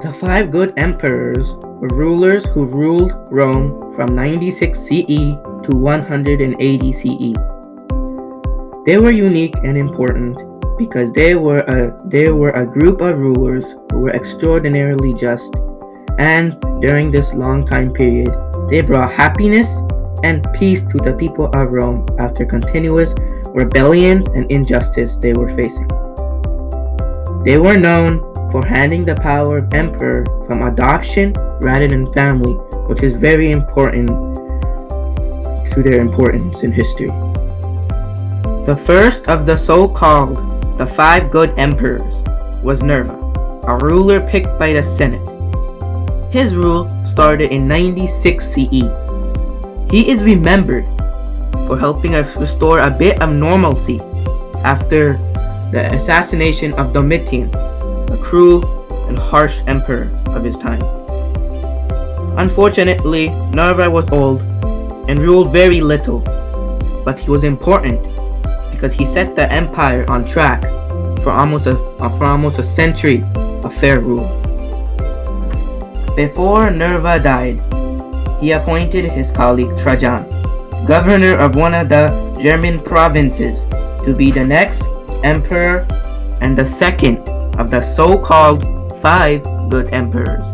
The five good emperors were rulers who ruled Rome from 96 CE to 180 CE. They were unique and important because they were a group of rulers who were extraordinarily just, and during this long time period, they brought happiness and peace to the people of Rome after continuous rebellions and injustice they were facing. They were known for handing the power of emperor from adoption rather than family, which is very important to their importance in history. The first of the so-called the five good emperors was Nerva, a ruler picked by the Senate. His rule started in 96 CE. He is remembered for helping us restore a bit of normalcy after the assassination of Domitian, a cruel and harsh emperor of his time. Unfortunately, Nerva was old and ruled very little, but he was important because he set the empire on track for almost a century of fair rule. Before Nerva died, he appointed his colleague Trajan, governor of one of the German provinces, to be the next emperor and the second of the so-called five good emperors.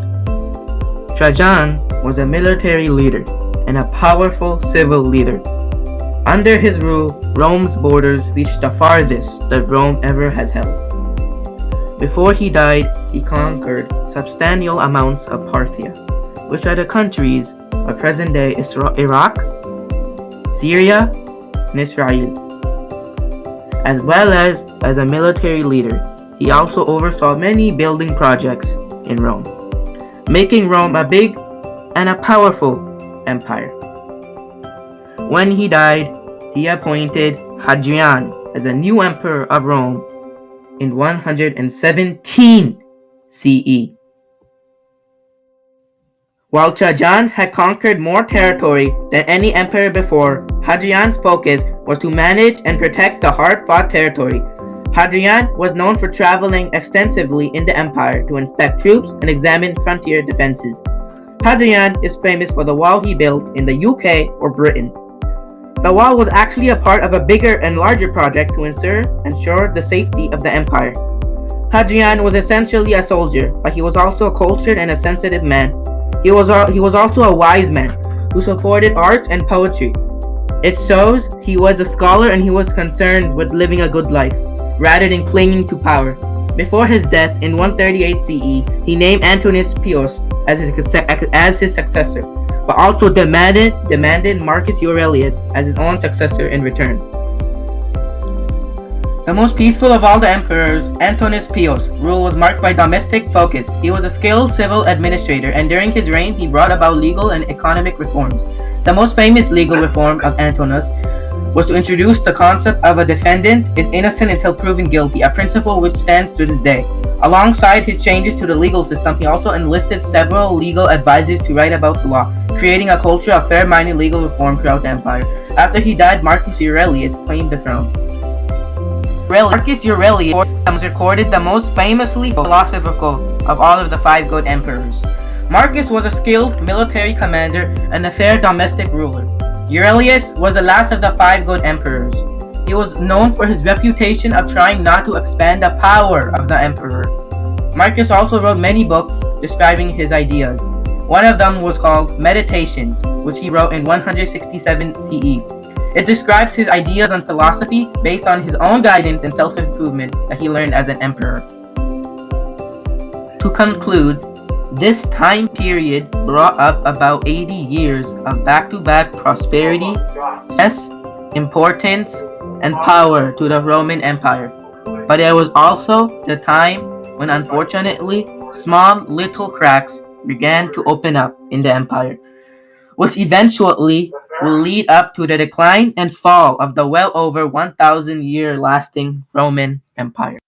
Trajan was a military leader and a powerful civil leader. Under his rule, Rome's borders reached the farthest that Rome ever has held. Before he died, he conquered substantial amounts of Parthia, which are the countries of present-day Iraq, Syria, and Israel. As well as a military leader, he also oversaw many building projects in Rome, making Rome a big and a powerful empire. When he died, he appointed Hadrian as a new emperor of Rome in 117 CE. While Trajan had conquered more territory than any emperor before, Hadrian's focus was to manage and protect the hard-fought territory. Hadrian was known for traveling extensively in the empire to inspect troops and examine frontier defenses. Hadrian is famous for the wall he built in the UK or Britain. The wall was actually a part of a bigger and larger project to ensure the safety of the empire. Hadrian was essentially a soldier, but he was also a cultured and a sensitive man. He was also a wise man who supported art and poetry. It shows he was a scholar and he was concerned with living a good life, rather than clinging to power. Before his death in 138 CE, he named Antonius Pius as his successor, but also demanded Marcus Aurelius as his own successor in return. The most peaceful of all the emperors, Antonius Pius' rule was marked by domestic focus. He was a skilled civil administrator, and during his reign he brought about legal and economic reforms. The most famous legal reform of Antonius was to introduce the concept of a defendant is innocent until proven guilty, a principle which stands to this day. Alongside his changes to the legal system, he also enlisted several legal advisors to write about the law, creating a culture of fair-minded legal reform throughout the empire. After he died, Marcus Aurelius claimed the throne. Marcus Aurelius was recorded the most famously philosophical of all of the five good emperors. Marcus was a skilled military commander and a fair domestic ruler. Aurelius was the last of the five good emperors. He was known for his reputation of trying not to expand the power of the emperor. Marcus also wrote many books describing his ideas. One of them was called Meditations, which he wrote in 167 CE. It describes his ideas on philosophy based on his own guidance and self-improvement that he learned as an emperor. To conclude, this time period brought up about 80 years of back-to-back prosperity, success, importance, and power to the Roman Empire. But it was also the time when, unfortunately, small little cracks began to open up in the empire, which eventually will lead up to the decline and fall of the well over 1,000-year lasting Roman Empire.